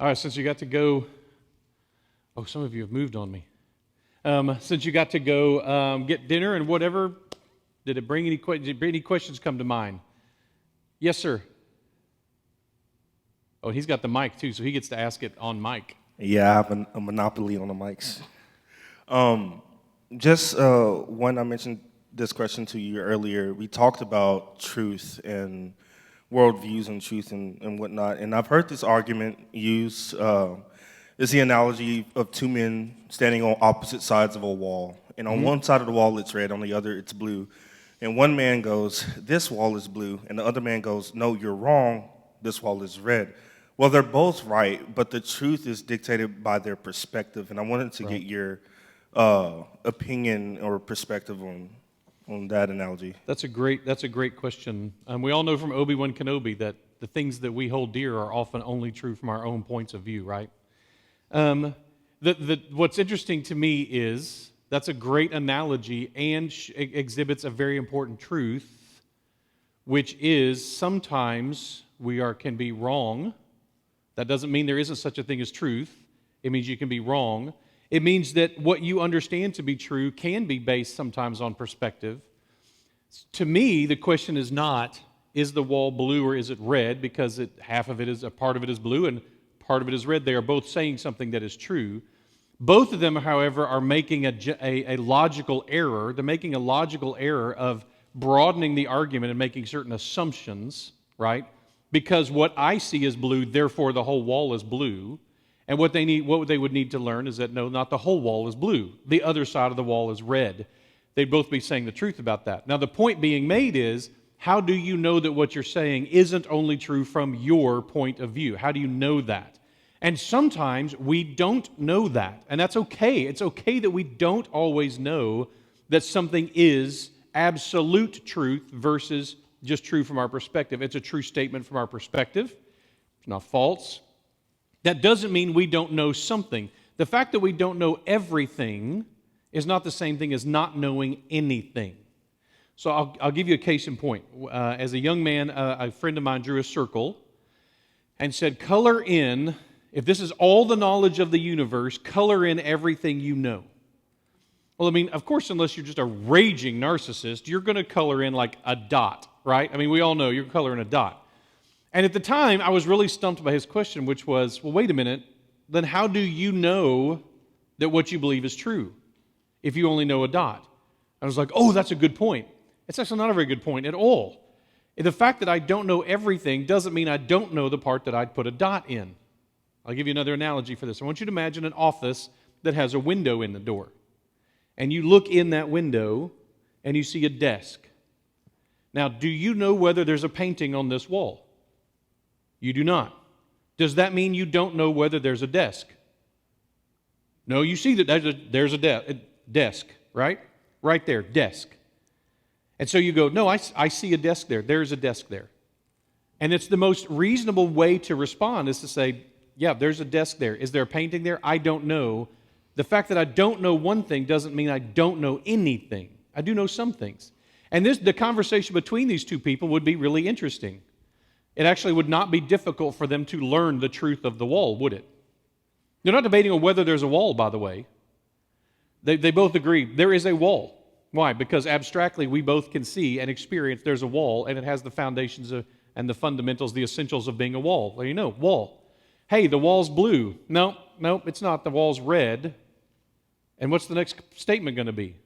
All right, since you got to go, some of you have moved on me. Since you got to go get dinner and whatever, did any questions come to mind? Yes, sir. Oh, he's got the mic too, so he gets to ask it on mic. Yeah, I have a monopoly on the mics. When I mentioned this question to you earlier, we talked about truth and worldviews and truth and whatnot, and I've heard this argument used. It's the analogy of two men standing on opposite sides of a wall, and on one side of the wall it's red, on the other it's blue. And one man goes, "This wall is blue," and the other man goes, "No, you're wrong. This wall is red." Well, they're both right, but the truth is dictated by their perspective, and I wanted to get your opinion or perspective on that analogy. That's a great question. We all know from Obi-Wan Kenobi that the things that we hold dear are often only true from our own points of view, right? What's interesting to me is that's a great analogy and exhibits a very important truth, which is sometimes can be wrong. That doesn't mean there isn't such a thing as truth. It means you can be wrong. It means that what you understand to be true can be based sometimes on perspective. To me, the question is not, is the wall blue or is it red? Because a part of it is blue and part of it is red. They are both saying something that is true. Both of them, however, are making a logical error. They're making a logical error of broadening the argument and making certain assumptions, right? Because what I see is blue, therefore the whole wall is blue. And what they would need to learn is that no, not the whole wall is blue. The other side of the wall is red. They'd both be saying the truth about that. Now the point being made is, how do you know that what you're saying isn't only true from your point of view? How do you know that? And sometimes we don't know that. And that's okay. It's okay that we don't always know that something is absolute truth versus just true from our perspective. It's a true statement from our perspective. It's not false. That doesn't mean we don't know something. The fact that we don't know everything is not the same thing as not knowing anything. So I'll give you a case in point. As a young man, a friend of mine drew a circle and said, color in, if this is all the knowledge of the universe, color in everything you know. Well, I mean, of course, unless you're just a raging narcissist, you're going to color in like a dot, right? I mean, we all know you're coloring a dot. And at the time, I was really stumped by his question, which was, well, wait a minute, then how do you know that what you believe is true if you only know a dot? I was like, oh, that's a good point. It's actually not a very good point at all. The fact that I don't know everything doesn't mean I don't know the part that I'd put a dot in. I'll give you another analogy for this. I want you to imagine an office that has a window in the door. And you look in that window and you see a desk. Now, do you know whether there's a painting on this wall? You do not. Does that mean you don't know whether there's a desk? No, you see that there's a desk, right? Right there, desk. And so you go, no, I see a desk there. There's a desk there. And it's the most reasonable way to respond is to say, yeah, there's a desk there. Is there a painting there? I don't know. The fact that I don't know one thing doesn't mean I don't know anything. I do know some things. And the conversation between these two people would be really interesting. It actually would not be difficult for them to learn the truth of the wall, would it? They're not debating on whether there's a wall, by the way. They both agree there is a wall. Why? Because abstractly we both can see and experience there's a wall, and it has the foundations and the fundamentals, the essentials of being a wall. Well, you know, wall. Hey, the wall's blue. No, it's not. The wall's red. And what's the next statement going to be?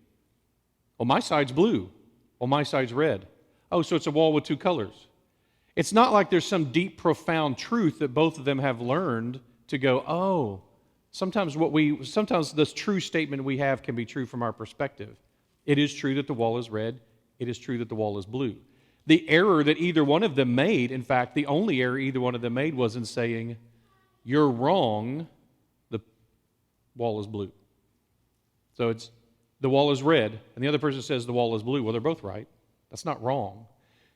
Well, my side's blue. Well, my side's red. Oh, so it's a wall with two colors. It's not like there's some deep, profound truth that both of them have learned to go, oh, sometimes this true statement we have can be true from our perspective. It is true that the wall is red. It is true that the wall is blue. The error that either one of them made, in fact, the only error either one of them made was in saying, you're wrong, the wall is blue. So it's the wall is red, and the other person says the wall is blue. Well, they're both right. That's not wrong.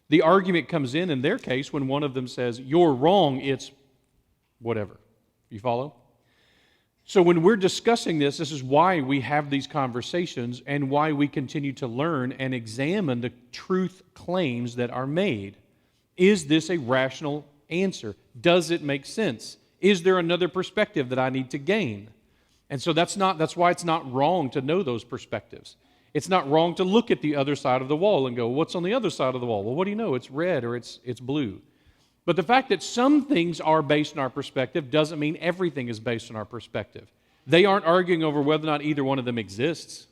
The argument comes in their case when one of them says, you're wrong, it's whatever. You follow? So when we're discussing this is why we have these conversations and why we continue to learn and examine the truth claims that are made. Is this a rational answer? Does it make sense? Is there another perspective that I need to gain? And so that's why it's not wrong to know those perspectives. It's not wrong to look at the other side of the wall and go, what's on the other side of the wall? Well, what do you know? It's red or it's blue. But the fact that some things are based on our perspective doesn't mean everything is based on our perspective. They aren't arguing over whether or not either one of them exists.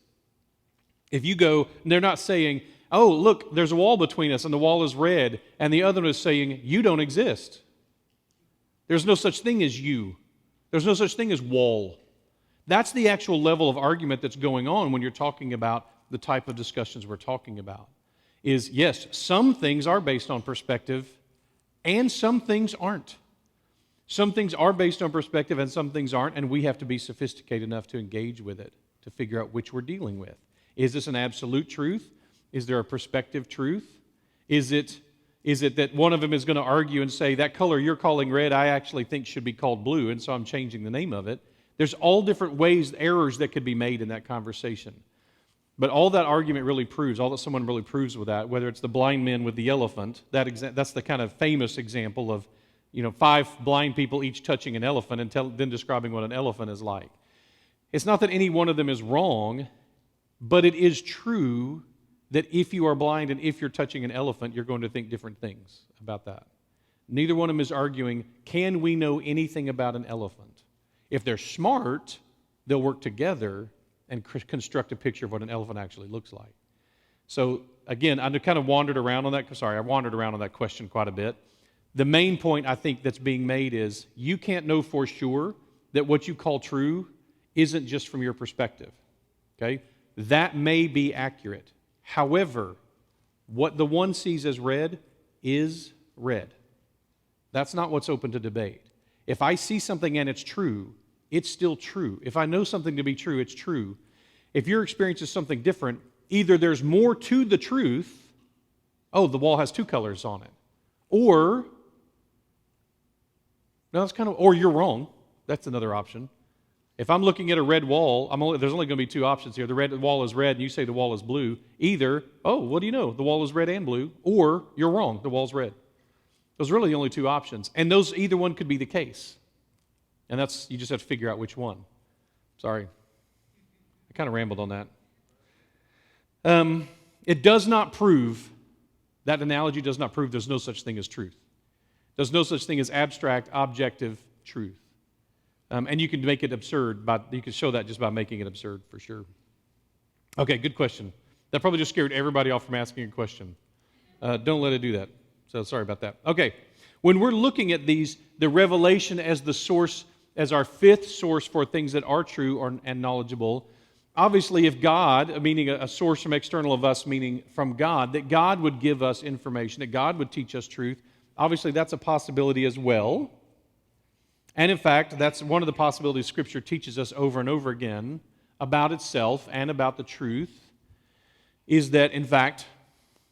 If you go, they're not saying, oh, look, there's a wall between us and the wall is red, and the other one is saying, you don't exist. There's no such thing as you. There's no such thing as wall. That's the actual level of argument that's going on when you're talking about the type of discussions we're talking about. Is, yes, some things are based on perspective, and some things aren't. Some things are based on perspective, and some things aren't, and we have to be sophisticated enough to engage with it, to figure out which we're dealing with. Is this an absolute truth? Is there a perspective truth? Is it that one of them is going to argue and say, that color you're calling red, I actually think should be called blue, and so I'm changing the name of it? There's all different ways, errors that could be made in that conversation. But all that argument really proves, all that someone really proves with that, whether it's the blind men with the elephant, that's the kind of famous example of, 5 blind people each touching an elephant and then describing what an elephant is like. It's not that any one of them is wrong, but it is true that if you are blind and if you're touching an elephant, you're going to think different things about that. Neither one of them is arguing, can we know anything about an elephant? If they're smart, they'll work together and construct a picture of what an elephant actually looks like. So again, I kind of wandered around on that question quite a bit. The main point I think that's being made is you can't know for sure that what you call true isn't just from your perspective. Okay? That may be accurate. However, what the one sees as red is red. That's not what's open to debate. If I see something and it's true, it's still true. If I know something to be true, it's true. If your experience is something different, either there's more to the truth, oh, the wall has 2 colors on it, or you're wrong. That's another option. If I'm looking at a red wall, there's only going to be 2 options here. The wall is red and you say the wall is blue. Either, oh, what do you know? The wall is red and blue, or you're wrong, the wall's red. Those are really the only 2 options. And either one could be the case. And you just have to figure out which one. Sorry. I kind of rambled on that. It does not prove, that analogy does not prove there's no such thing as truth. There's no such thing as abstract, objective truth. And you can make it absurd, you can show that just by making it absurd, for sure. Okay, good question. That probably just scared everybody off from asking a question. Don't let it do that. So sorry about that. Okay, when we're looking at these, the revelation as the source, as our 5th source for things that are true and knowledgeable, obviously if God, meaning a source from external of us, meaning from God, that God would give us information, that God would teach us truth, obviously that's a possibility as well. And in fact, that's one of the possibilities Scripture teaches us over and over again about itself and about the truth, is that in fact,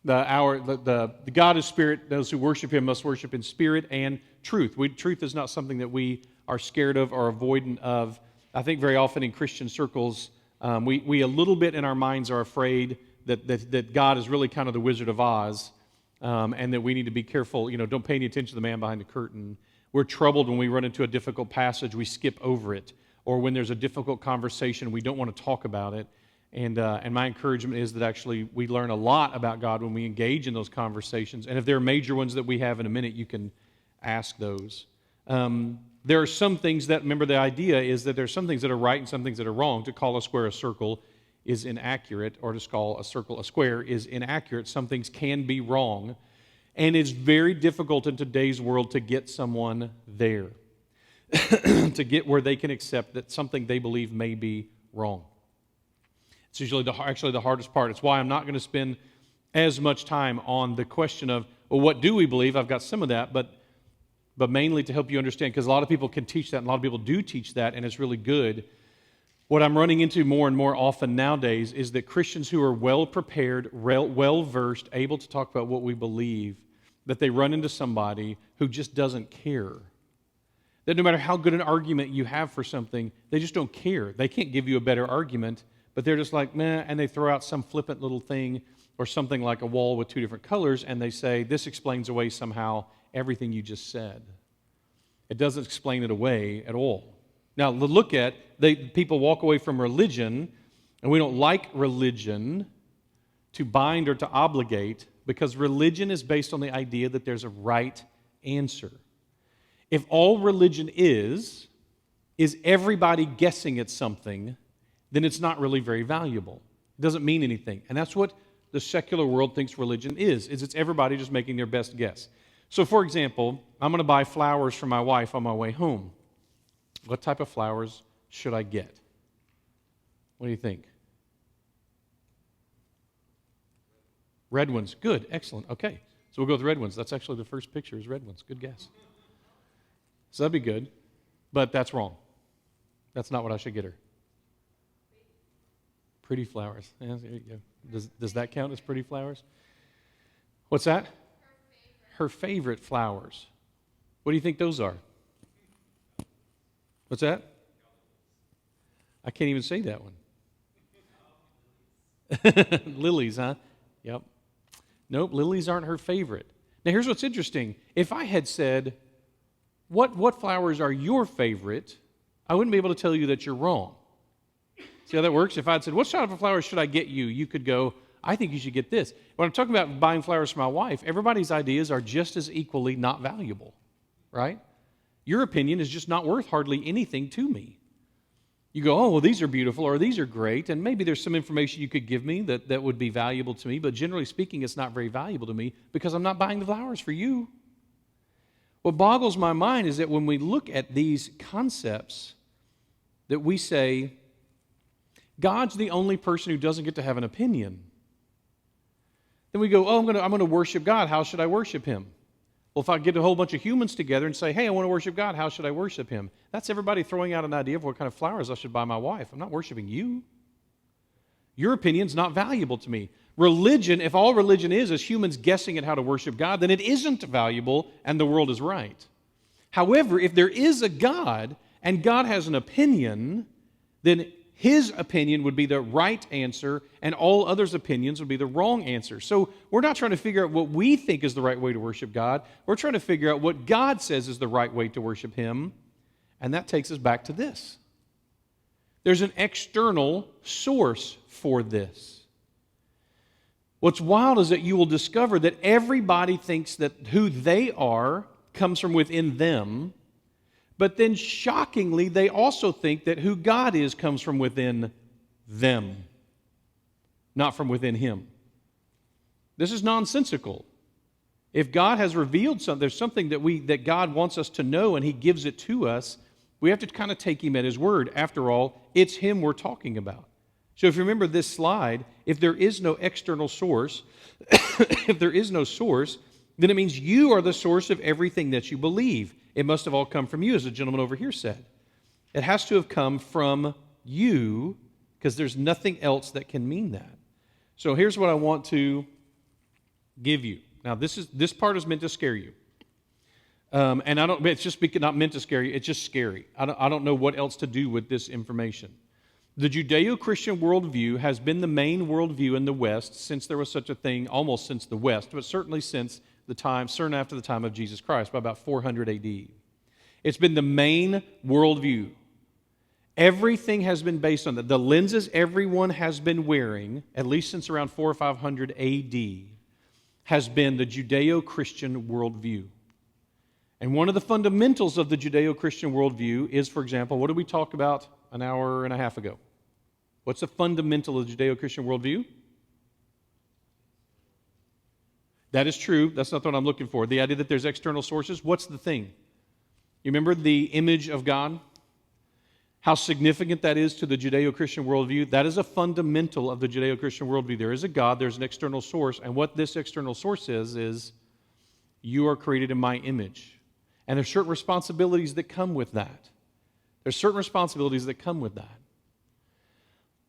the God is spirit. Those who worship Him must worship in spirit and truth. Truth is not something that we are scared of or avoidant of. I think very often in Christian circles, we a little bit in our minds are afraid that God is really kind of the Wizard of Oz, and that we need to be careful. Don't pay any attention to the man behind the curtain. We're troubled when we run into a difficult passage, we skip over it. Or when there's a difficult conversation, we don't want to talk about it. And my encouragement is that actually we learn a lot about God when we engage in those conversations. And if there are major ones that we have in a minute, you can ask those. There are some things that, remember the idea is that there are some things that are right and some things that are wrong. To call a square a circle is inaccurate, or to call a circle a square is inaccurate. Some things can be wrong. And it's very difficult in today's world to get someone there, to get where they can accept that something they believe may be wrong. It's usually actually the hardest part. It's why I'm not going to spend as much time on the question of, well, what do we believe? I've got some of that, but mainly to help you understand, because a lot of people can teach that, and a lot of people do teach that, and it's really good. What I'm running into more and more often nowadays is that Christians who are well-prepared, well-versed, able to talk about what we believe, that they run into somebody who just doesn't care. That no matter how good an argument you have for something, they just don't care. They can't give you a better argument, but they're just like, meh, and they throw out some flippant little thing or something like a wall with 2 different colors, and they say, this explains away somehow everything you just said. It doesn't explain it away at all. Now, look at, people walk away from religion, and we don't like religion to bind or to obligate, because religion is based on the idea that there's a right answer. If all religion is everybody guessing at something, then it's not really very valuable. It doesn't mean anything. And that's what the secular world thinks religion is it's everybody just making their best guess. So, for example, I'm going to buy flowers for my wife on my way home. What type of flowers should I get? What do you think? Red ones. Good. Excellent. Okay. So we'll go with red ones. That's actually the first picture is red ones. Good guess. So that'd be good. But that's wrong. That's not what I should get her. Pretty flowers. Yeah, there you go. Does that count as pretty flowers? What's that? Her favorite flowers. What do you think those are? What's that? I can't even say that one. Lilies, huh? Yep. Nope, lilies aren't her favorite. Now here's what's interesting. If I had said, what flowers are your favorite, I wouldn't be able to tell you that you're wrong. See how that works? If I had said, what type of flowers should I get you? You could go, I think you should get this. When I'm talking about buying flowers for my wife, everybody's ideas are just as equally not valuable, right? Your opinion is just not worth hardly anything to me. You go, oh, well, these are beautiful, or these are great, and maybe there's some information you could give me that would be valuable to me, but generally speaking, it's not very valuable to me because I'm not buying the flowers for you. What boggles my mind is that when we look at these concepts, that we say, God's the only person who doesn't get to have an opinion. Then we go, oh, I'm going to worship God. How should I worship Him? Well, if I get a whole bunch of humans together and say, hey, I want to worship God, how should I worship Him? That's everybody throwing out an idea of what kind of flowers I should buy my wife. I'm not worshiping you. Your opinion's not valuable to me. Religion, if all religion is humans guessing at how to worship God, then it isn't valuable and the world is right. However, if there is a God and God has an opinion, then His opinion would be the right answer, and all others' opinions would be the wrong answer. So we're not trying to figure out what we think is the right way to worship God. We're trying to figure out what God says is the right way to worship Him, and that takes us back to this. There's an external source for this. What's wild is that you will discover that everybody thinks that who they are comes from within them, but then shockingly, they also think that who God is comes from within them, not from within Him. This is nonsensical. If God has revealed something, there's something that God wants us to know and He gives it to us, we have to kind of take Him at His word. After all, it's Him we're talking about. So if you remember this slide, if there is no external source, if there is no source, then it means you are the source of everything that you believe. It must have all come from you, as the gentleman over here said. It has to have come from you, because there's nothing else that can mean that. So here's what I want to give you. Now, this part is meant to scare you. And it's just not meant to scare you, it's just scary. I don't know what else to do with this information. The Judeo-Christian worldview has been the main worldview in the West since there was such a thing, almost since the West, but certainly since certain after the time of Jesus Christ, by about 400 AD. It's been the main worldview. Everything has been based on that. The lenses everyone has been wearing, at least since around 400 or 500 AD, has been the Judeo-Christian worldview. And one of the fundamentals of the Judeo-Christian worldview is, for example, what did we talk about an hour and a half ago? What's the fundamental of the Judeo-Christian worldview? That is true. That's not what I'm looking for. The idea that there's external sources. What's the thing? You remember the image of God? How significant that is to the Judeo-Christian worldview? That is a fundamental of the Judeo-Christian worldview. There is a God, there's an external source, and what this external source is you are created in my image. And there's certain responsibilities that come with that. There's certain responsibilities that come with that.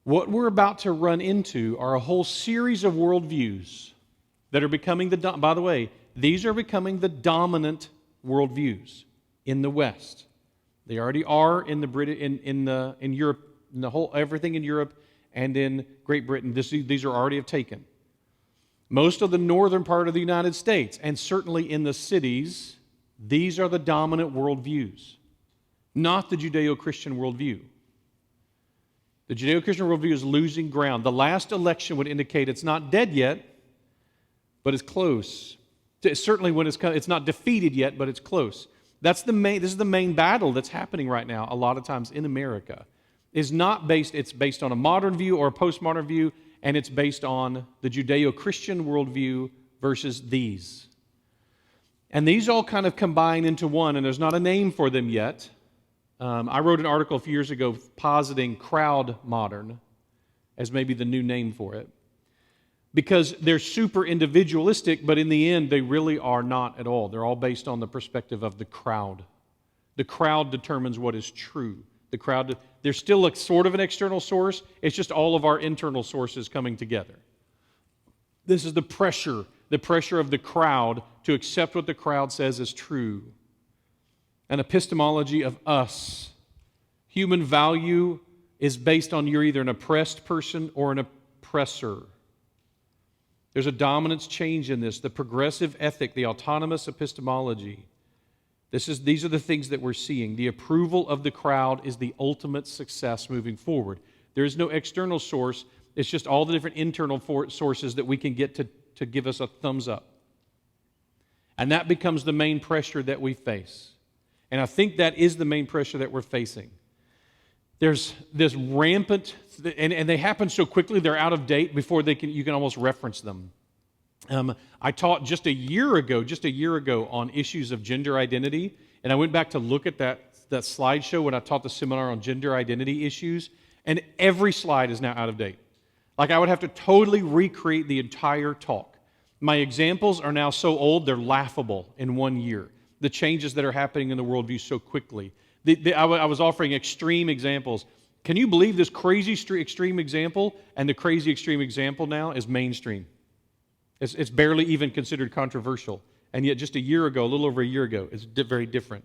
What we're about to run into are a whole series of worldviews that are becoming by the way, these are becoming the dominant worldviews in the West. They already are in in Europe, in the whole everything in Europe and in Great Britain. These are already have taken. Most of the northern part of the United States, and certainly in the cities These are the dominant worldviews, not the Judeo-Christian worldview. The Judeo-Christian worldview is losing ground. The last election would indicate it's not dead yet, but it's close. Certainly when it's not defeated yet, but it's close. This is the main battle that's happening right now a lot of times in America. It's based on a modern view or a postmodern view, and it's based on the Judeo-Christian worldview versus these. And these all kind of combine into one, and there's not a name for them yet. I wrote an article a few years ago positing crowd modern as maybe the new name for it. Because they're super individualistic, but in the end, they really are not at all. They're all based on the perspective of the crowd. The crowd determines what is true. There's still a sort of an external source. It's just all of our internal sources coming together. This is the pressure of the crowd to accept what the crowd says is true. An epistemology of us. Human value is based on you're either an oppressed person or an oppressor. There's a dominance change in this, the progressive ethic, the autonomous epistemology. These are the things that we're seeing. The approval of the crowd is the ultimate success moving forward. There is no external source. It's just all the different internal sources that we can get to give us a thumbs up. And that becomes the main pressure that we face. And I think that is the main pressure that we're facing. There's this rampant, and they happen so quickly, they're out of date before you can almost reference them. I taught just a year ago on issues of gender identity, and I went back to look at that slideshow when I taught the seminar on gender identity issues, and every slide is now out of date. Like I would have to totally recreate the entire talk. My examples are now so old, they're laughable in 1 year. The changes that are happening in the worldview so quickly. I was offering extreme examples. Can you believe this crazy extreme example? And the crazy extreme example now is mainstream. It's barely even considered controversial. And yet just a year ago, a little over a year ago, it's very different.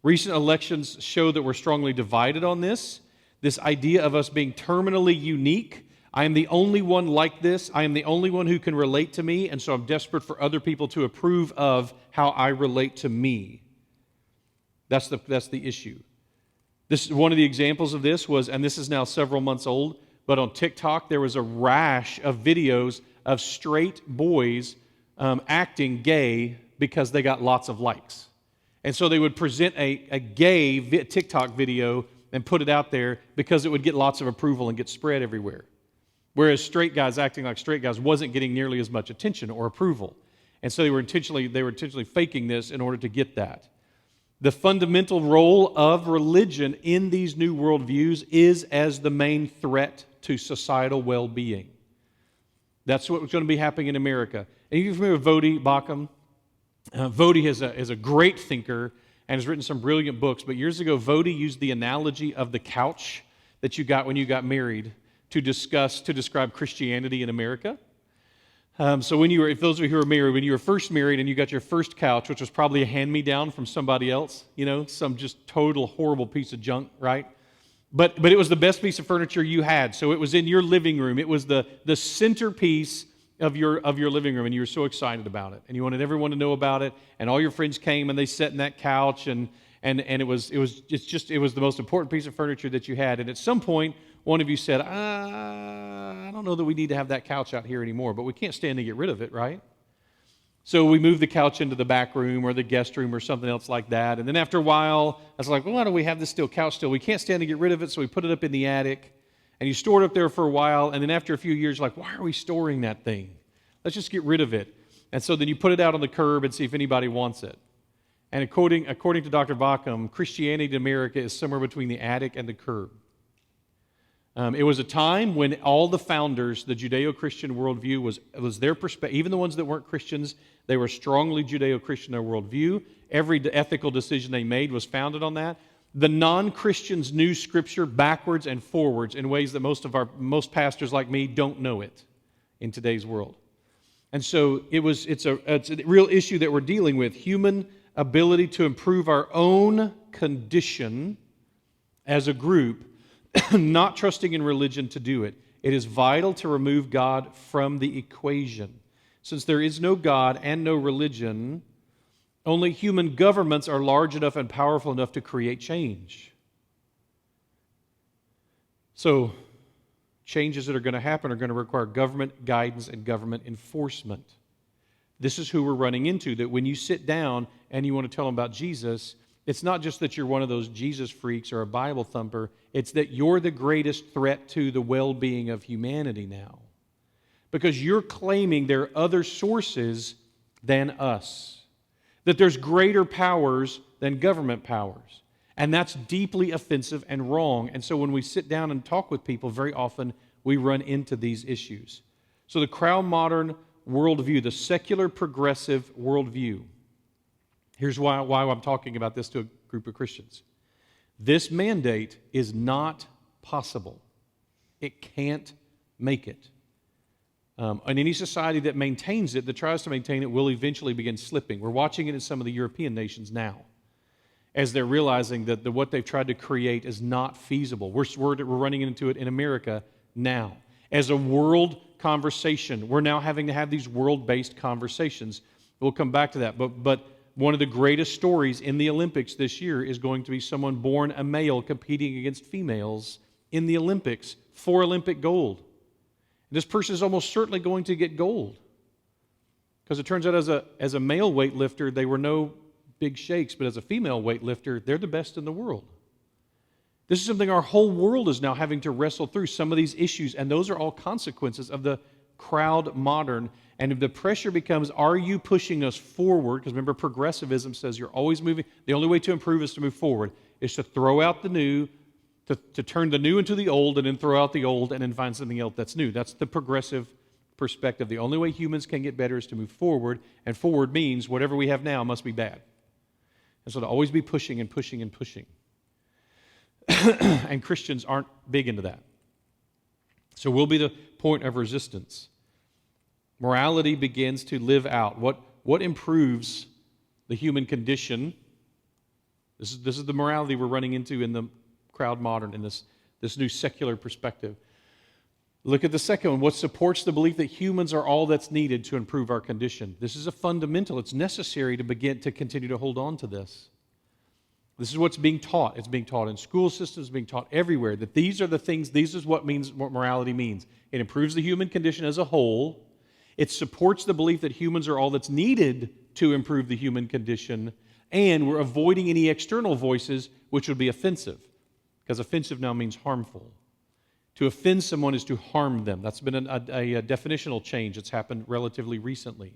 Recent elections show that we're strongly divided on this. This idea of us being terminally unique. I am the only one like this. I am the only one who can relate to me, and so I'm desperate for other people to approve of how I relate to me. That's the issue. This one of the examples of this was, and this is now several months old, but on TikTok there was a rash of videos of straight boys acting gay because they got lots of likes. And so they would present a gay TikTok video and put it out there because it would get lots of approval and get spread everywhere. Whereas straight guys acting like straight guys wasn't getting nearly as much attention or approval. And so they were intentionally faking this in order to get that. The fundamental role of religion in these new worldviews is as the main threat to societal well-being. That's what's going to be happening in America. And you're familiar with Vodi Bakum? Vodi is a great thinker and has written some brilliant books. But years ago, Vodi used the analogy of the couch that you got when you got married to describe Christianity in America. So if those of you who are married, when you were first married and you got your first couch, which was probably a hand-me-down from somebody else, some just total horrible piece of junk, right? But it was the best piece of furniture you had. So it was in your living room. It was the centerpiece of your living room, and you were so excited about it, and you wanted everyone to know about it. And all your friends came and they sat in that couch, and it was the most important piece of furniture that you had. And at some point, one of you said, I don't know that we need to have that couch out here anymore, but we can't stand to get rid of it, right? So we moved the couch into the back room or the guest room or something else like that. And then after a while, I was like, well, why don't we have this couch still? We can't stand to get rid of it, so we put it up in the attic. And you stored it up there for a while, and then after a few years, you're like, why are we storing that thing? Let's just get rid of it. And so then you put it out on the curb and see if anybody wants it. And according to Dr. Bauckham, Christianity in America is somewhere between the attic and the curb. It was a time when all the founders, the Judeo-Christian worldview was their perspective. Even the ones that weren't Christians, they were strongly Judeo-Christian in their worldview. Every ethical decision they made was founded on that. The non-Christians knew Scripture backwards and forwards in ways that most pastors like me don't know it in today's world. And so it's a real issue that we're dealing with: human ability to improve our own condition as a group. Not trusting in religion to do it. It is vital to remove God from the equation. Since there is no God and no religion, Only human governments are large enough and powerful enough to create change. So, changes that are going to happen are going to require government guidance and government enforcement. This is who we're running into, that when you sit down and you want to tell them about Jesus, it's not just that you're one of those Jesus freaks or a Bible thumper, it's that you're the greatest threat to the well-being of humanity now. Because you're claiming there are other sources than us. That there's greater powers than government powers. And that's deeply offensive and wrong. And so when we sit down and talk with people, very often we run into these issues. So the crowd-modern worldview, the secular progressive worldview, here's why I'm talking about this to a group of Christians. This mandate is not possible. It can't make it. And any society that maintains it, that tries to maintain it, will eventually begin slipping. We're watching it in some of the European nations now, as they're realizing that what they've tried to create is not feasible. We're running into it in America now. As a world conversation, we're now having to have these world-based conversations. We'll come back to that. But one of the greatest stories in the Olympics this year is going to be someone born a male competing against females in the Olympics for Olympic gold. This person is almost certainly going to get gold. Because it turns out as a male weightlifter, they were no big shakes, but as a female weightlifter, they're the best in the world. This is something our whole world is now having to wrestle through, some of these issues, and those are all consequences of the crowd modern. And if the pressure becomes, are you pushing us forward? Because remember, progressivism says you're always moving. The only way to improve is to move forward, is to throw out the new, to turn the new into the old, and then throw out the old, and then find something else that's new. That's the progressive perspective. The only way humans can get better is to move forward, and forward means whatever we have now must be bad. And so to always be pushing and pushing and pushing. And Christians aren't big into that. So we'll be the point of resistance. Morality begins to live out. What improves the human condition? This is the morality we're running into in the crowd modern, in this new secular perspective. Look at the second one. What supports the belief that humans are all that's needed to improve our condition? This is a fundamental. It's necessary to continue to hold on to this. This is what's being taught. It's being taught in school systems, being taught everywhere, that these are the things, this is what morality means. It improves the human condition as a whole. It supports the belief that humans are all that's needed to improve the human condition, and we're avoiding any external voices which would be offensive, because offensive now means harmful. To offend someone is to harm them. That's been a definitional change that's happened relatively recently.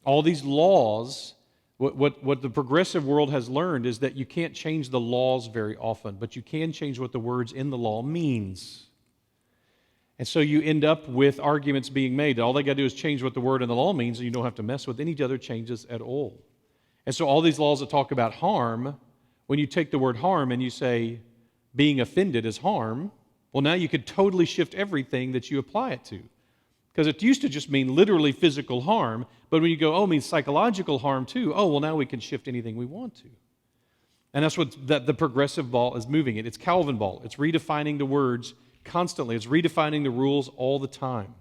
All these laws, what the progressive world has learned is that you can't change the laws very often, but you can change what the words in the law means. And so you end up with arguments being made. All they got to do is change what the word in the law means, and you don't have to mess with any other changes at all. And so all these laws that talk about harm, when you take the word harm and you say being offended is harm, well, now you could totally shift everything that you apply it to. Because it used to just mean literally physical harm, but when you go, it means psychological harm too, well, now we can shift anything we want to. And that's what the progressive ball is moving it. It's Calvin ball. It's redefining the words constantly. It's redefining the rules all the time.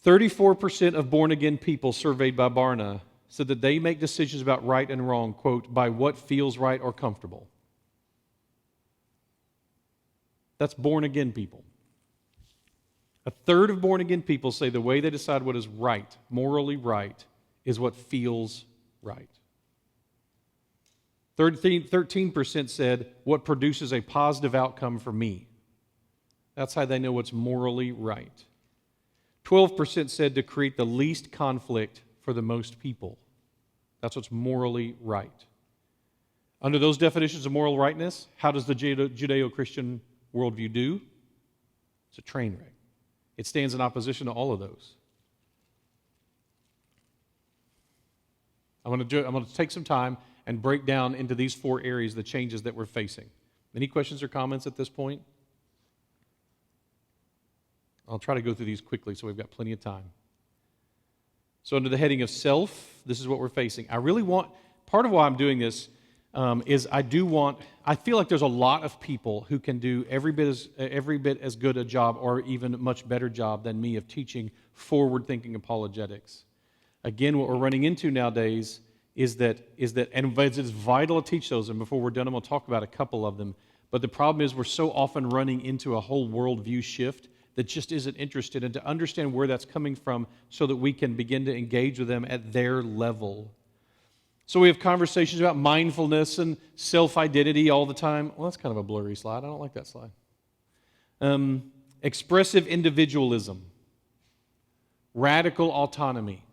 34% of born-again people surveyed by Barna said that they make decisions about right and wrong, quote, by what feels right or comfortable. That's born-again people. A third of born-again people say the way they decide what is right, morally right, is what feels right. 13% said what produces a positive outcome for me. That's how they know what's morally right. 12% said to create the least conflict for the most people. That's what's morally right. Under those definitions of moral rightness, how does the Judeo-Christian worldview do? It's a train wreck. It stands in opposition to all of those. I'm going to take some time and break down into these four areas the changes that we're facing. Any questions or comments at this point? I'll try to go through these quickly so we've got plenty of time. So under the heading of self, this is what we're facing. Part of why I'm doing this is I feel like there's a lot of people who can do every bit as good a job or even a much better job than me of teaching forward-thinking apologetics. Again, what we're running into nowadays is that, and it's vital to teach those, and before we're done, I'm going to talk about a couple of them. But the problem is we're so often running into a whole worldview shift that just isn't interested, and to understand where that's coming from so that we can begin to engage with them at their level. So we have conversations about mindfulness and self-identity all the time. Well, that's kind of a blurry slide. I don't like that slide. Expressive individualism, radical autonomy.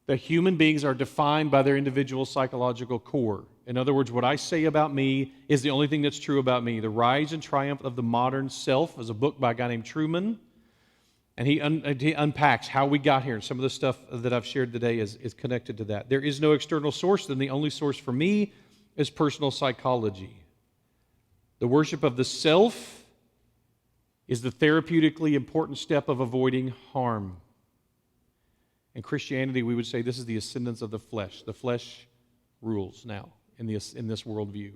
That human beings are defined by their individual psychological core. In other words, what I say about me is the only thing that's true about me. The Rise and Triumph of the Modern Self is a book by a guy named Truman, and he unpacks how we got here. Some of the stuff that I've shared today is connected to that. There is no external source, then the only source for me is personal psychology. The worship of the self is the therapeutically important step of avoiding harm. In Christianity, we would say this is the ascendance of the flesh. The flesh rules now in this worldview.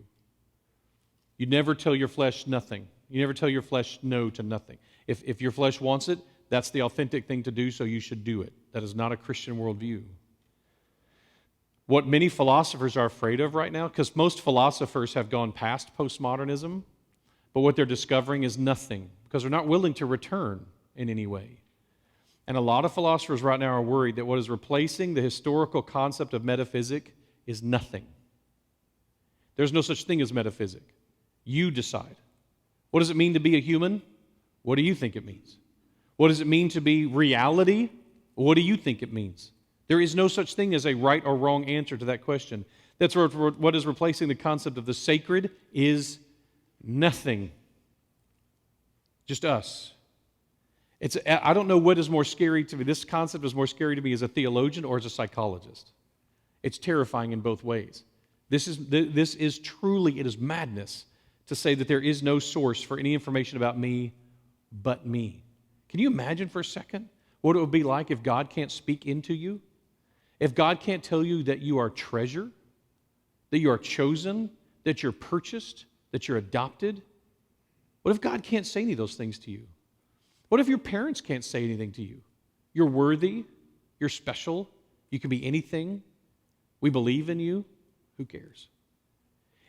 You never tell your flesh nothing. You never tell your flesh no to nothing. If your flesh wants it, that's the authentic thing to do, so you should do it. That is not a Christian worldview. What many philosophers are afraid of right now, because most philosophers have gone past postmodernism, but what they're discovering is nothing, because they're not willing to return in any way. And a lot of philosophers right now are worried that what is replacing the historical concept of metaphysic is nothing. There's no such thing as metaphysic. You decide. What does it mean to be a human? What do you think it means? What does it mean to be reality? What do you think it means? There is no such thing as a right or wrong answer to that question. That's what is replacing the concept of the sacred is nothing. Just us. I don't know what is more scary to me. This concept is more scary to me as a theologian or as a psychologist. It's terrifying in both ways. This is truly, it is madness to say that there is no source for any information about me but me. Can you imagine for a second what it would be like if God can't speak into you? If God can't tell you that you are treasure, that you are chosen, that you're purchased, that you're adopted? What if God can't say any of those things to you? What if your parents can't say anything to you? You're worthy, you're special, you can be anything, we believe in you, who cares?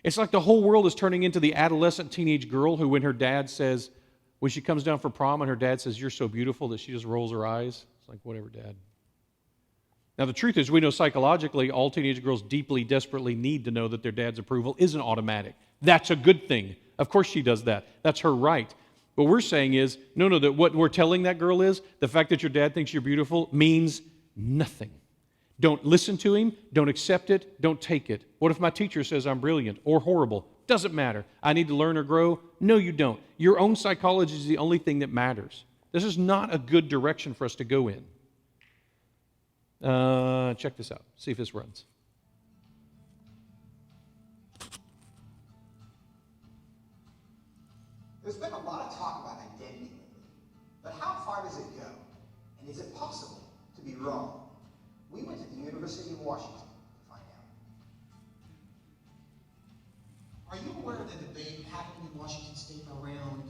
It's like the whole world is turning into the adolescent teenage girl who, when her dad says, when she comes down for prom and her dad says, "You're so beautiful," that she just rolls her eyes. It's like, whatever, Dad. Now, the truth is, we know psychologically all teenage girls deeply, desperately need to know that their dad's approval isn't automatic. That's a good thing. Of course she does that. That's her right. What we're saying is, no, that what we're telling that girl is, the fact that your dad thinks you're beautiful means nothing. Don't listen to him, don't accept it, don't take it. What if my teacher says I'm brilliant or horrible? Doesn't matter. I need to learn or grow? No, you don't. Your own psychology is the only thing that matters. This is not a good direction for us to go in. Check this out. See if this runs. There's been a lot of talk about identity lately, but how far does it go? And is it possible to be wrong? We went to the University of Washington to find out. Are you aware of the debate happening in Washington State around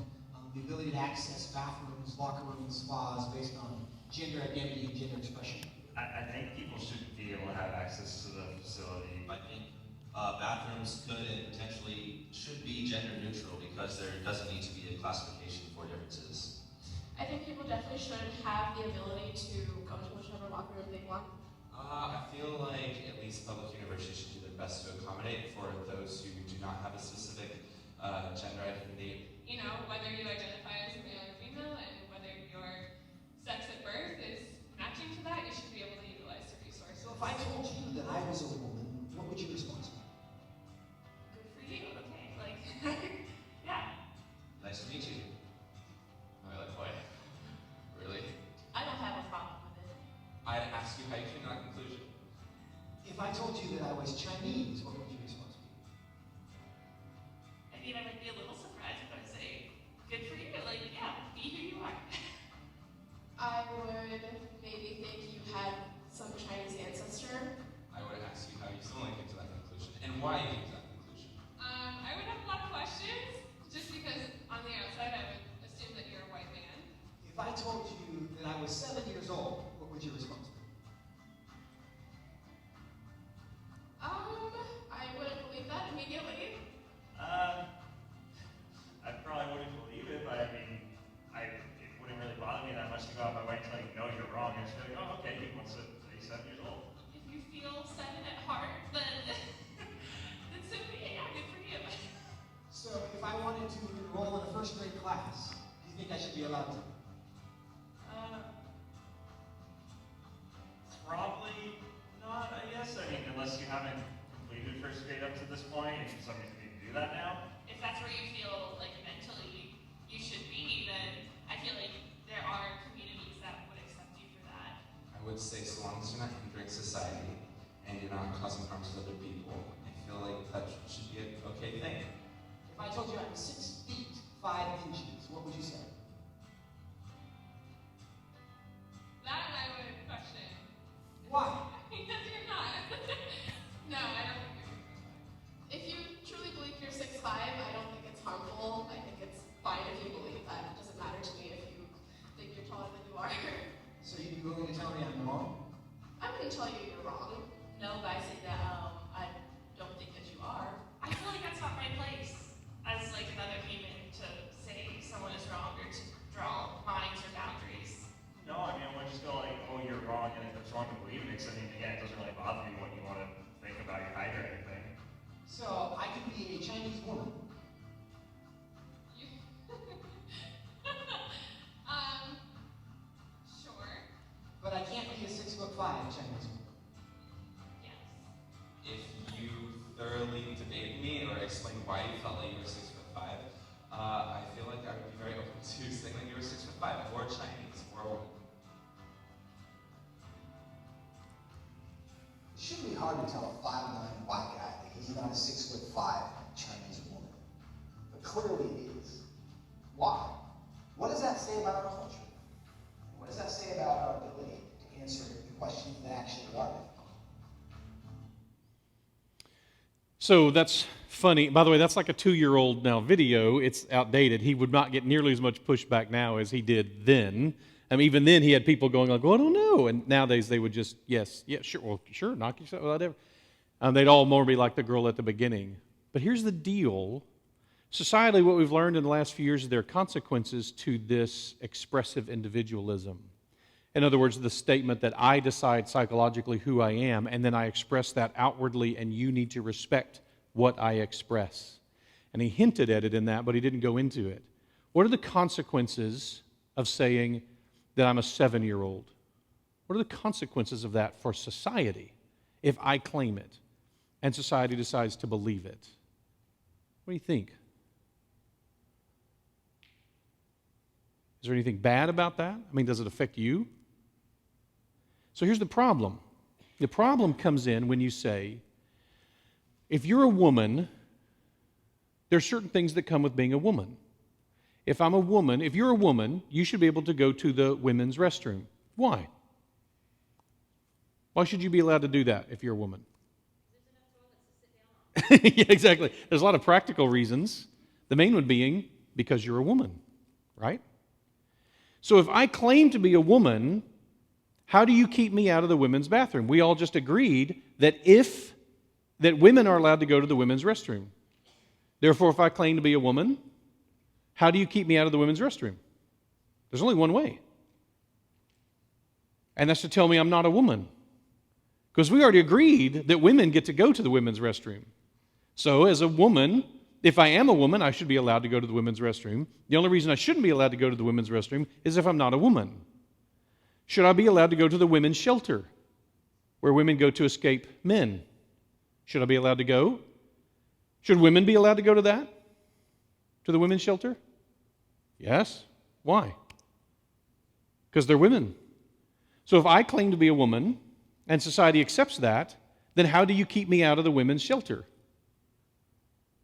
the ability to access bathrooms, locker rooms, spas based on gender identity and gender expression? I think people should be able to have access to the facility. I think bathrooms could and potentially should be gender neutral because there doesn't need to be a classification for differences. I think people definitely should have the ability to go to whichever locker room they want. I feel like at least public universities should do their best to accommodate for those who do not have a specific gender identity. You know, whether you identify as male or female and whether your sex at birth is matching to that, you should be able to utilize the resources. So if I told you that I was a woman, what would your response be? Good for you, okay? Like, yeah. Nice to meet you. I'm like, wait, really? I don't have a problem with it. I'd ask you how you came to that conclusion. If I told you that I was Chinese, what would your response be? I mean, I might be a little surprised if I say, good for you, like, yeah, be who you are. I would maybe think you had some Chinese ancestor. I would ask you how you suddenly came to that conclusion and why you came to that conclusion. I would have a lot of questions, just because on the outside I would assume that you're a white man. If I told you that I was 7 years old, what would your response be? the first grade up to this point, and for some reason you do that now? If that's where you feel like mentally you should be, then I feel like there are communities that would accept you for that. I would say, so long as you're not hindering society and you're not causing harm to other people, I feel like that should be an okay thing. If I told you I'm 6 feet 5 inches, what would you say? That I would question. Why? Because you're not. No, I don't think you're 6'5". If you truly believe you're 6'5", I don't think it's harmful. I think it's fine if you believe that. It doesn't matter to me if you think you're taller than you are. So you'd be willing to tell me I'm wrong? I wouldn't tell you you're wrong. No, but I say that I don't think that you are. I feel like that's not my place as like another human to say someone is wrong or to draw lines or boundaries. No, I mean, I would just go like, oh, you're wrong, and if it's wrong to believe it, because I mean, again, it doesn't really bother me what you want to think about your height or anything. So I could be a Chinese woman. You sure. But I can't be a 6'5" Chinese woman. Yes. If you thoroughly debate me or explain why you felt like you were 6'5", I feel like I would be very open to saying that you were 6'5", or Chinese, or a woman. It shouldn't be hard to tell a 5'9" white guy that he's not a 6'5" Chinese woman. But clearly it is. Why? What does that say about our culture? What does that say about our ability to answer the questions that actually are difficult? So that's funny. By the way, that's like a 2-year-old now video. It's outdated. He would not get nearly as much pushback now as he did then. I mean, even then he had people going like, "Oh, I don't know." And nowadays they would just, yes, yeah, sure, well, sure, knock yourself, whatever. They'd all more be like the girl at the beginning. But here's the deal. Societally, what we've learned in the last few years is there are consequences to this expressive individualism. In other words, the statement that I decide psychologically who I am, and then I express that outwardly, and you need to respect what I express. And he hinted at it in that, but he didn't go into it. What are the consequences of saying that I'm a 7-year-old? What are the consequences of that for society if I claim it and society decides to believe it? What do you think? Is there anything bad about that? I mean, does it affect you? So here's the problem. The problem comes in when you say, if you're a woman, there are certain things that come with being a woman. If I'm a woman, if you're a woman, you should be able to go to the women's restroom. Why? Why should you be allowed to do that if you're a woman? Yeah, exactly. There's a lot of practical reasons. The main one being because you're a woman, right? So if I claim to be a woman, how do you keep me out of the women's bathroom? We all just agreed that women are allowed to go to the women's restroom. Therefore, if I claim to be a woman, how do you keep me out of the women's restroom? There's only one way. And that's to tell me I'm not a woman. Because we already agreed that women get to go to the women's restroom. So as a woman, if I am a woman, I should be allowed to go to the women's restroom. The only reason I shouldn't be allowed to go to the women's restroom is if I'm not a woman. Should I be allowed to go to the women's shelter, where women go to escape men? Should I be allowed to go? Should women be allowed to go to that? To the women's shelter? Yes. Why? Because they're women. So if I claim to be a woman, and society accepts that, then how do you keep me out of the women's shelter?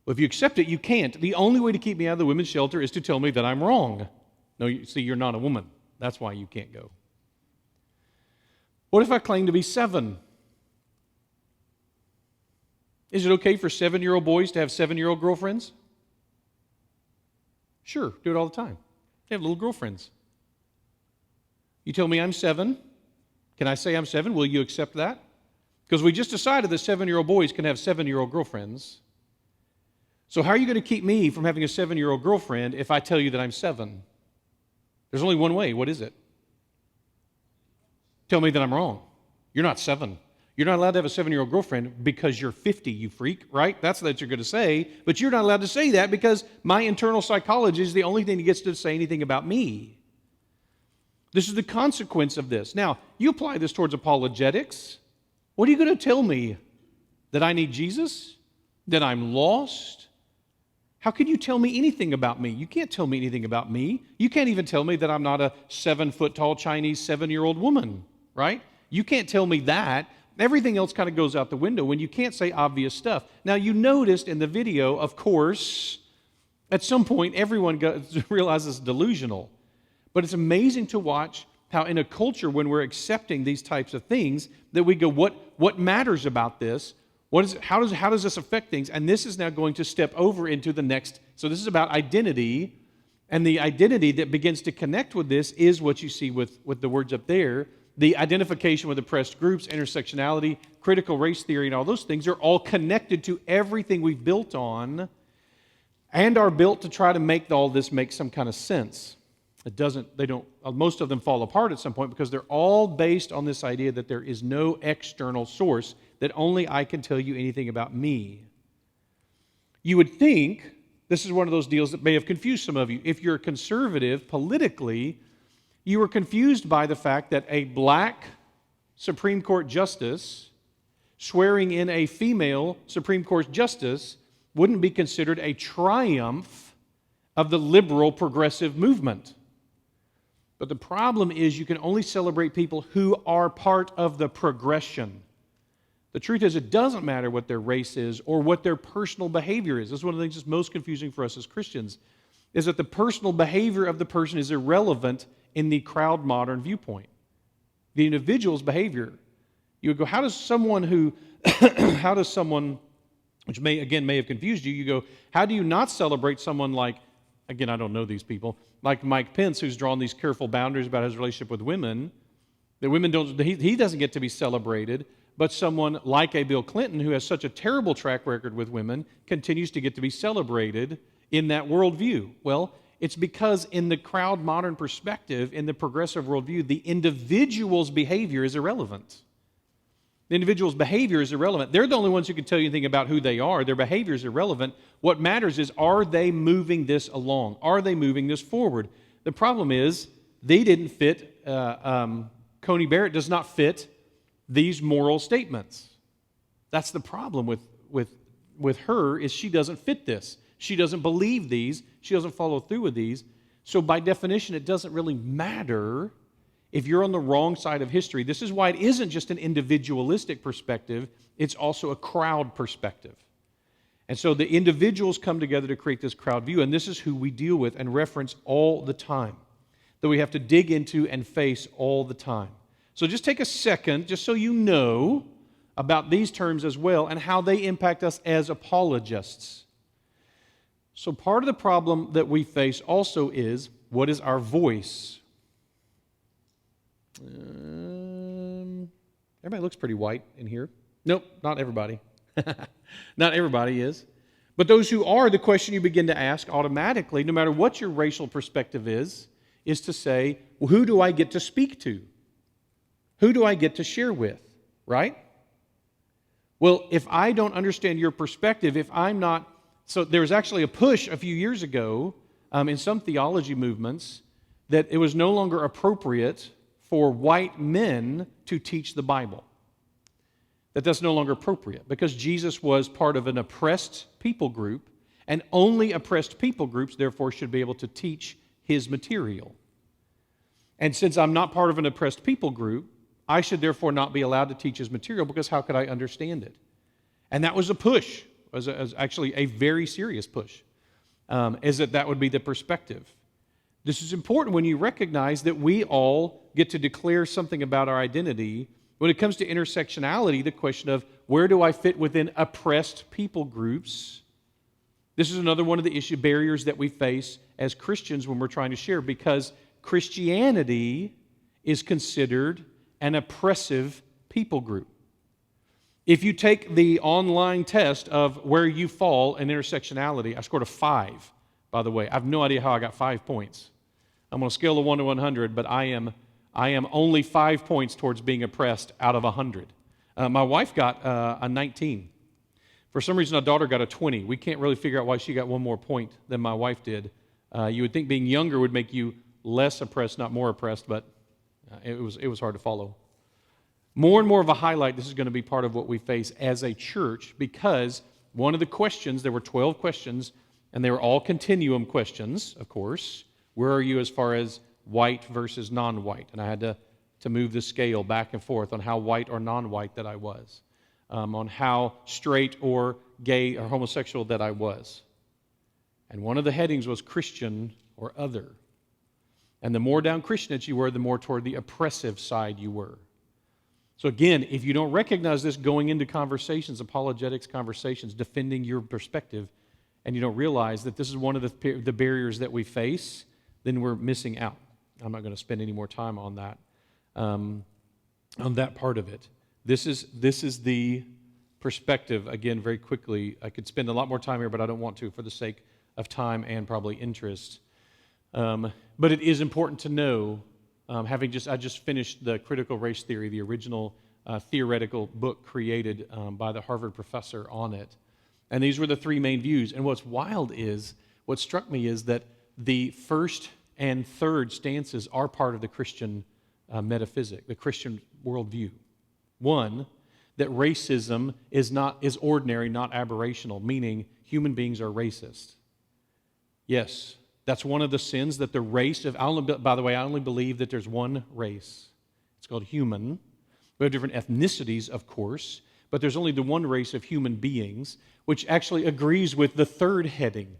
Well, if you accept it, you can't. The only way to keep me out of the women's shelter is to tell me that I'm wrong. No, you're not a woman. That's why you can't go. What if I claim to be 7? Is it okay for 7-year-old boys to have 7-year-old girlfriends? Sure, do it all the time. They have little girlfriends. You tell me I'm 7. Can I say I'm 7? Will you accept that? Because we just decided that 7-year-old boys can have 7-year-old girlfriends. So how are you going to keep me from having a 7-year-old girlfriend if I tell you that I'm 7? There's only one way. What is it? Tell me that I'm wrong. You're not 7. You're not allowed to have a 7-year-old girlfriend because you're 50, you freak, right? That's what you're going to say. But you're not allowed to say that because my internal psychology is the only thing that gets to say anything about me. This is the consequence of this. Now, you apply this towards apologetics. What are you going to tell me That I need Jesus? That I'm lost? How can you tell me anything about me? You can't tell me anything about me. You can't even tell me that I'm not a 7-foot-tall Chinese 7-year-old woman, right? You can't tell me that. Everything else kind of goes out the window when you can't say obvious stuff. Now, you noticed in the video, of course, at some point, everyone realizes it's delusional. But it's amazing to watch how in a culture when we're accepting these types of things, that we go, what matters about this? How does this affect things? And this is now going to step over into the next. So this is about identity, and the identity that begins to connect with this is what you see with the words up there. The identification with oppressed groups, intersectionality, critical race theory, and all those things are all connected to everything we've built on and are built to try to make all this make some kind of sense. Most of them fall apart at some point because they're all based on this idea that there is no external source, that only I can tell you anything about me. You would think this is one of those deals that may have confused some of you. If you're a conservative politically, you were confused by the fact that a black Supreme Court justice swearing in a female Supreme Court justice wouldn't be considered a triumph of the liberal progressive movement. But the problem is you can only celebrate people who are part of the progression. The truth is, it doesn't matter what their race is or what their personal behavior is. This is one of the things that's most confusing for us as Christians, is that the personal behavior of the person is irrelevant in the crowd modern viewpoint. The individual's behavior. You would go, how does someone, which may have confused you, you go, how do you not celebrate someone like, again, I don't know these people, like Mike Pence, who's drawn these careful boundaries about his relationship with women, that women don't, he doesn't get to be celebrated, but someone like a Bill Clinton, who has such a terrible track record with women, continues to get to be celebrated in that worldview. Well, it's because in the crowd modern perspective, in the progressive worldview, the individual's behavior is irrelevant. The individual's behavior is irrelevant. They're the only ones who can tell you anything about who they are. Their behavior is irrelevant. What matters is, are they moving this along? Are they moving this forward? The problem is, they didn't fit, Coney Barrett does not fit these moral statements. That's the problem with her, is she doesn't fit this. She doesn't believe these. She doesn't follow through with these. So by definition, it doesn't really matter if you're on the wrong side of history. This is why it isn't just an individualistic perspective, it's also a crowd perspective. And so the individuals come together to create this crowd view, and this is who we deal with and reference all the time, that we have to dig into and face all the time. So just take a second, just so you know about these terms as well and how they impact us as apologists. So part of the problem that we face also is, what is our voice? Everybody looks pretty white in here. Nope, not everybody. Not everybody is. But those who are, the question you begin to ask automatically, no matter what your racial perspective is to say, well, who do I get to speak to? Who do I get to share with? Right? Well, if I don't understand your perspective, if I'm not... So there was actually a push a few years ago in some theology movements that it was no longer appropriate for white men to teach the Bible. That's no longer appropriate because Jesus was part of an oppressed people group, and only oppressed people groups, therefore, should be able to teach his material. And since I'm not part of an oppressed people group, I should therefore not be allowed to teach his material, because how could I understand it? And that was a push. It was actually a very serious push, is that would be the perspective. This is important when you recognize that we all get to declare something about our identity. When it comes to intersectionality, the question of where do I fit within oppressed people groups, this is another one of the barriers that we face as Christians when we're trying to share, because Christianity is considered an oppressive people group. If you take the online test of where you fall in intersectionality, I scored a 5, by the way. I have no idea how I got 5 points. I'm on a scale of 1 to 100, but I am only 5 points towards being oppressed out of 100. My wife got a 19. For some reason, our daughter got a 20. We can't really figure out why she got one more point than my wife did. You would think being younger would make you less oppressed, not more oppressed, but it was hard to follow. More and more of a highlight, this is going to be part of what we face as a church, because one of the questions, there were 12 questions, and they were all continuum questions, of course. Where are you as far as white versus non-white? And I had to move the scale back and forth on how white or non-white that I was, on how straight or gay or homosexual that I was. And one of the headings was Christian or other. And the more down Christianity you were, the more toward the oppressive side you were. So again, if you don't recognize this going into conversations, apologetics conversations, defending your perspective, and you don't realize that this is one of the barriers that we face, then we're missing out. I'm not going to spend any more time on that part of it. This is the perspective, again, very quickly. I could spend a lot more time here, but I don't want to for the sake of time and probably interest. But it is important to know, I just finished the Critical Race Theory, the original theoretical book created by the Harvard professor on it. And these were the three main views. And what struck me is that the first and third stances are part of the Christian metaphysic, the Christian worldview. One, that racism is ordinary, not aberrational, meaning human beings are racist. Yes, that's one of the sins that the race of, by the way, I only believe that there's one race. It's called human. We have different ethnicities, of course, but there's only the one race of human beings, which actually agrees with the third heading.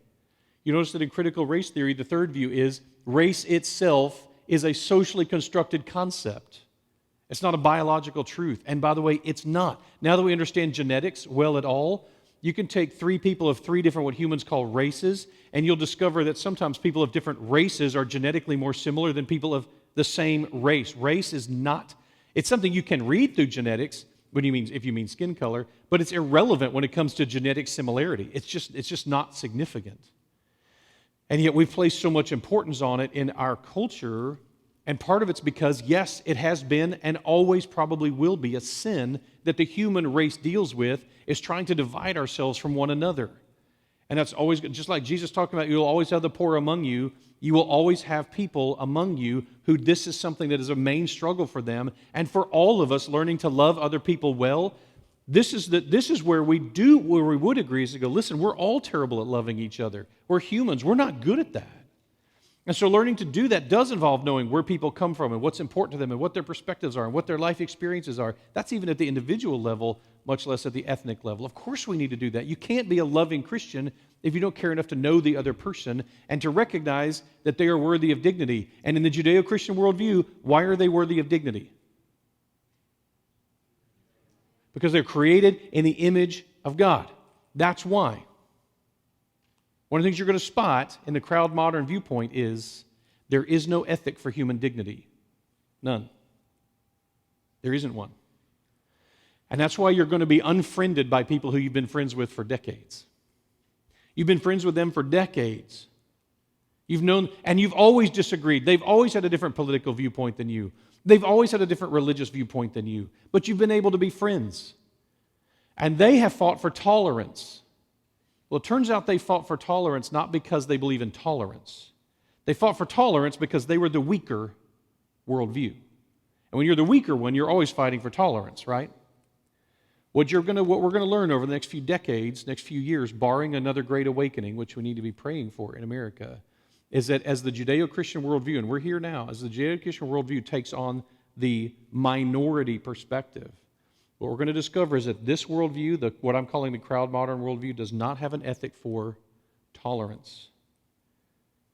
You notice that in critical race theory, the third view is race itself is a socially constructed concept. It's not a biological truth. And by the way, it's not. Now that we understand genetics well at all, you can take three people of three different what humans call races, and you'll discover that sometimes people of different races are genetically more similar than people of the same race. Race is not, it's something you can read through genetics, if you mean skin color, but it's irrelevant when it comes to genetic similarity. It's just not significant. And yet we've placed so much importance on it in our culture, and part of it's because, yes, it has been and always probably will be a sin that the human race deals with, is trying to divide ourselves from one another. And that's always, just like Jesus talking about, you'll always have the poor among you, you will always have people among you who this is something that is a main struggle for them. And for all of us learning to love other people well, this is where we would agree is to go, listen, we're all terrible at loving each other. We're humans. We're not good at that. And so learning to do that does involve knowing where people come from and what's important to them and what their perspectives are and what their life experiences are. That's even at the individual level, much less at the ethnic level. Of course we need to do that. You can't be a loving Christian if you don't care enough to know the other person and to recognize that they are worthy of dignity. And in the Judeo-Christian worldview, why are they worthy of dignity? Because they're created in the image of God. That's why. One of the things you're going to spot in the crowd modern viewpoint is there is no ethic for human dignity. None. There isn't one. And that's why you're going to be unfriended by people who you've been friends with for decades. You've been friends with them for decades. You've known, and you've always disagreed. They've always had a different political viewpoint than you. They've always had a different religious viewpoint than you. But you've been able to be friends. And they have fought for tolerance. Well, it turns out they fought for tolerance not because they believe in tolerance. They fought for tolerance because they were the weaker worldview. And when you're the weaker one, you're always fighting for tolerance, right? What we're going to learn over the next few decades, next few years, barring another great awakening, which we need to be praying for in America, is that as the Judeo-Christian worldview, and we're here now, as the Judeo-Christian worldview takes on the minority perspective, what we're going to discover is that this worldview, what I'm calling the crowd modern worldview, does not have an ethic for tolerance.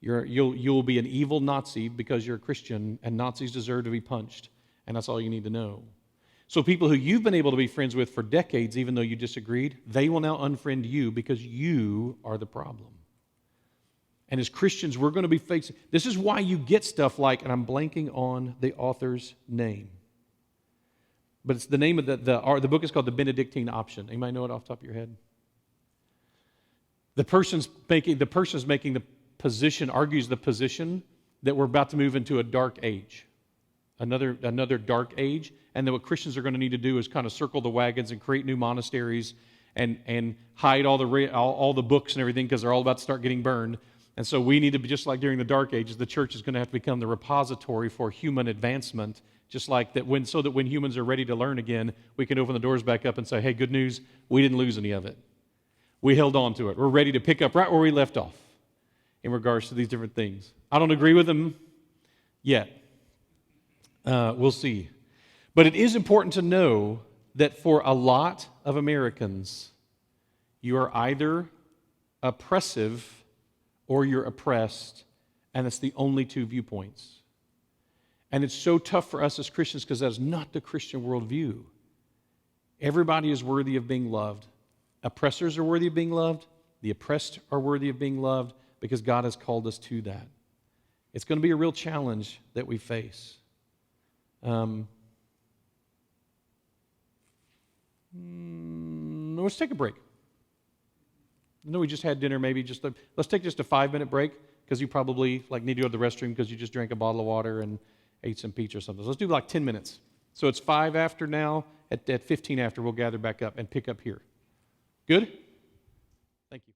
You'll be an evil Nazi because you're a Christian, and Nazis deserve to be punched, and that's all you need to know. So people who you've been able to be friends with for decades, even though you disagreed, they will now unfriend you because you are the problem. And as Christians, we're going to be facing, this is why you get stuff like, and I'm blanking on the author's name, but it's the name of the book is called The Benedictine Option. Anybody know it off the top of your head? The person's making the position, argues the position that we're about to move into a dark age. Another dark age, and that what Christians are going to need to do is kind of circle the wagons and create new monasteries and hide all the books and everything because they're all about to start getting burned. And so we need to be, just like during the Dark Ages, the church is going to have to become the repository for human advancement, just like that so that when humans are ready to learn again, we can open the doors back up and say, hey, good news, we didn't lose any of it. We held on to it. We're ready to pick up right where we left off in regards to these different things. I don't agree with them yet. We'll see. But it is important to know that for a lot of Americans, you are either oppressive or you're oppressed, and it's the only two viewpoints. And it's so tough for us as Christians because that is not the Christian worldview. Everybody is worthy of being loved. Oppressors are worthy of being loved. The oppressed are worthy of being loved because God has called us to that. It's going to be a real challenge that we face. Let's take a break. I know we just had dinner, let's take just a 5-minute break because you probably need to go to the restroom because you just drank a bottle of water and ate some pizza or something. So let's do 10 minutes. So it's 5 after now. At 15 after, we'll gather back up and pick up here. Good? Thank you.